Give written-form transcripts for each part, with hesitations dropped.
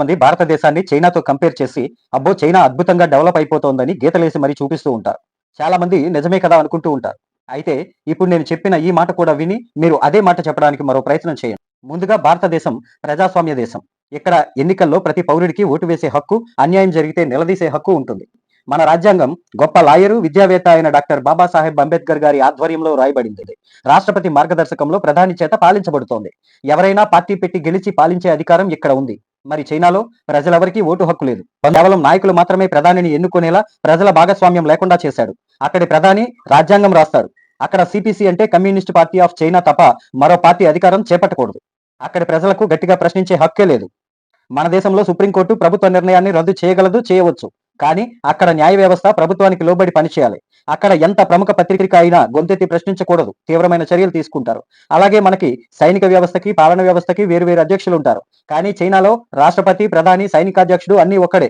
మంది భారతదేశాన్ని చైనాతో కంపేర్ చేసి అబ్బో చైనా అద్భుతంగా డెవలప్ అయిపోతోందని గీతలేసి మరీ చూపిస్తూ ఉంటారు. చాలా మంది నిజమే కదా అనుకుంటూ ఉంటారు. అయితే ఇప్పుడు నేను చెప్పిన ఈ మాట కూడా విని మీరు అదే మాట చెప్పడానికి మరో ప్రయత్నం చేయండి. ముందుగా భారతదేశం ప్రజాస్వామ్య దేశం. ఇక్కడ ఎన్నికల్లో ప్రతి పౌరుడికి ఓటు వేసే హక్కు, అన్యాయం జరిగితే నిలదీసే హక్కు ఉంటుంది. మన రాజ్యాంగం గొప్ప లాయరు, విద్యావేత్త అయిన డాక్టర్ బాబాసాహెబ్ అంబేద్కర్ గారి ఆధ్వర్యంలో రాయబడింది. రాష్ట్రపతి మార్గదర్శకంలో ప్రధాని చేత పాలించబడుతోంది. ఎవరైనా పార్టీ పెట్టి గెలిచి పాలించే అధికారం ఇక్కడ ఉంది. మరి చైనాలో ప్రజలెవరికీ ఓటు హక్కు లేదు. కేవలం నాయకులు మాత్రమే ప్రధానిని ఎన్నుకునేలా ప్రజల భాగస్వామ్యం లేకుండా చేశాడు. అక్కడి ప్రధాని రాజ్యాంగం రాస్తాడు. అక్కడ సిపిసి అంటే కమ్యూనిస్ట్ పార్టీ ఆఫ్ చైనా తప్ప మరో పార్టీ అధికారం చేపట్టకూడదు. అక్కడి ప్రజలకు గట్టిగా ప్రశ్నించే హక్కే లేదు. మన దేశంలో సుప్రీంకోర్టు ప్రభుత్వ నిర్ణయాన్ని రద్దు చేయగలదు, చేయవచ్చు. కానీ అక్కడ న్యాయ వ్యవస్థ ప్రభుత్వానికి లోబడి పనిచేయాలి. అక్కడ ఎంత ప్రముఖ పత్రిక అయినా గొంతెత్తి ప్రశ్నించకూడదు, తీవ్రమైన చర్యలు తీసుకుంటారు. అలాగే మనకి సైనిక వ్యవస్థకి, పాలన వ్యవస్థకి వేరు అధ్యక్షులు ఉంటారు. కానీ చైనాలో రాష్ట్రపతి, ప్రధాని, సైనికాధ్యక్షుడు అన్ని ఒక్కడే.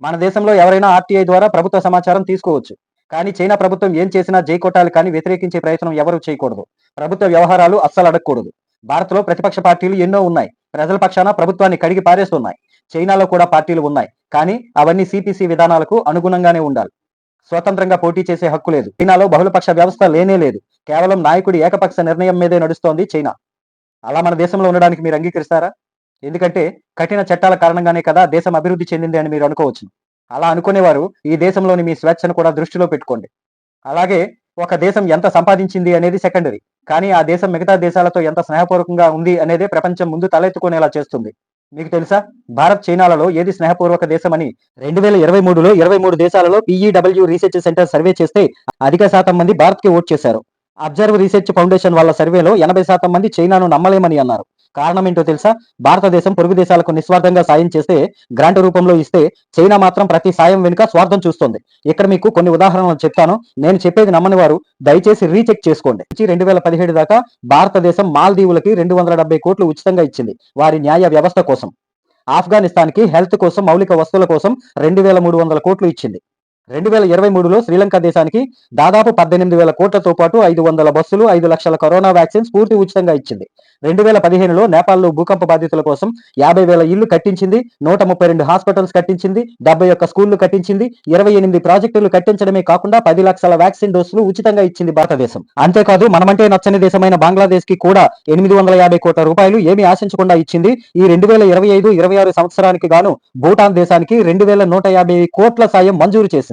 మన దేశంలో ఎవరైనా ఆర్టీఐ ద్వారా ప్రభుత్వ సమాచారం తీసుకోవచ్చు. కానీ చైనా ప్రభుత్వం ఏం చేసినా జై కొట్టాలి కానీ వ్యతిరేకించే ప్రయత్నం ఎవరూ చేయకూడదు. ప్రభుత్వ వ్యవహారాలు అస్సలు అడగకూడదు. భారత్లో ప్రతిపక్ష పార్టీలు ఎన్నో ఉన్నాయి. ప్రజల పక్షాన ప్రభుత్వాన్ని కడిగి పారేస్తున్నాయి. చైనాలో కూడా పార్టీలు ఉన్నాయి. కానీ అవన్నీ సిపిసి విధానాలకు అనుగుణంగానే ఉండాలి. స్వతంత్రంగా పోటీ చేసే హక్కు లేదు. చైనాలో బహుళపక్ష వ్యవస్థ లేనే లేదు. కేవలం నాయకుడి ఏకపక్ష నిర్ణయం మీదే నడుస్తోంది చైనా. అలా మన దేశంలో ఉండడానికి మీరు అంగీకరిస్తారా? ఎందుకంటే కఠిన చట్టాల కారణంగానే కదా దేశం అభివృద్ధి చెందింది అని మీరు అనుకోవచ్చు. అలా అనుకునేవారు ఈ దేశంలోని మీ స్వేచ్ఛను కూడా దృష్టిలో పెట్టుకోండి. అలాగే ఒక దేశం ఎంత సంపాదించింది అనేది సెకండరీ. కానీ ఆ దేశం మిగతా దేశాలతో ఎంత స్నేహపూర్వకంగా ఉంది అనేదే ప్రపంచం ముందు తలెత్తుకునేలా చేస్తుంది. మీకు తెలుసా భారత్ చైనాలలో ఏది స్నేహపూర్వక దేశం అని? 2023లో 23 దేశాలలో పిఈడబ్ల్యూ రీసెర్చ్ సెంటర్ సర్వే చేస్తే అధిక శాతం మంది భారత్కి ఓట్ చేశారు. అబ్జర్వ్ రీసెర్చ్ ఫౌండేషన్ వాళ్ళ సర్వేలో 80% మంది చైనాను నమ్మలేమని అన్నారు. కారణం ఏంటో తెలుసా? భారతదేశం పొరుగు దేశాలకు నిస్వార్థంగా సాయం చేస్తే, గ్రాంట్ రూపంలో ఇస్తే, చైనా మాత్రం ప్రతి సాయం వెనుక స్వార్థం చూస్తుంది. ఇక్కడ మీకు కొన్ని ఉదాహరణలు చెప్తాను. నేను చెప్పేది నమ్మని వారు దయచేసి రీచెక్ చేసుకోండి. 2017 దాకా భారతదేశం మాల్దీవులకి 270 కోట్లు ఉచితంగా ఇచ్చింది, వారి న్యాయ వ్యవస్థ కోసం. ఆఫ్ఘనిస్తాన్కి హెల్త్ కోసం, మౌలిక వస్తువుల కోసం 2300 కోట్లు ఇచ్చింది. 2023లో శ్రీలంక దేశానికి దాదాపు 18,000 కోట్లతో పాటు 500 బస్సులు, 5 లక్షల కరోనా వ్యాక్సిన్స్ పూర్తి ఉచితంగా ఇచ్చింది. 2015లో నేపాల్లో భూకంప బాధితుల కోసం 50,000 ఇళ్లు కట్టించింది, 132 హాస్పిటల్స్ కట్టించింది, 71 స్కూళ్లు కట్టించింది, 28 ప్రాజెక్టులు కట్టించడమే కాకుండా 10 లక్షల వ్యాక్సిన్ డోసులు ఉచితంగా ఇచ్చింది భారతదేశం. అంతేకాదు మనమంటే నచ్చని దేశమైన బంగ్లాదేశ్ కి కూడా 850 కోట్ల రూపాయలు ఏమీ ఆశించకుండా ఇచ్చింది. ఈ 2025-26 సంవత్సరానికి గాను భూటాన్ దేశానికి 2,150 కోట్ల సాయం మంజూరు చేసింది.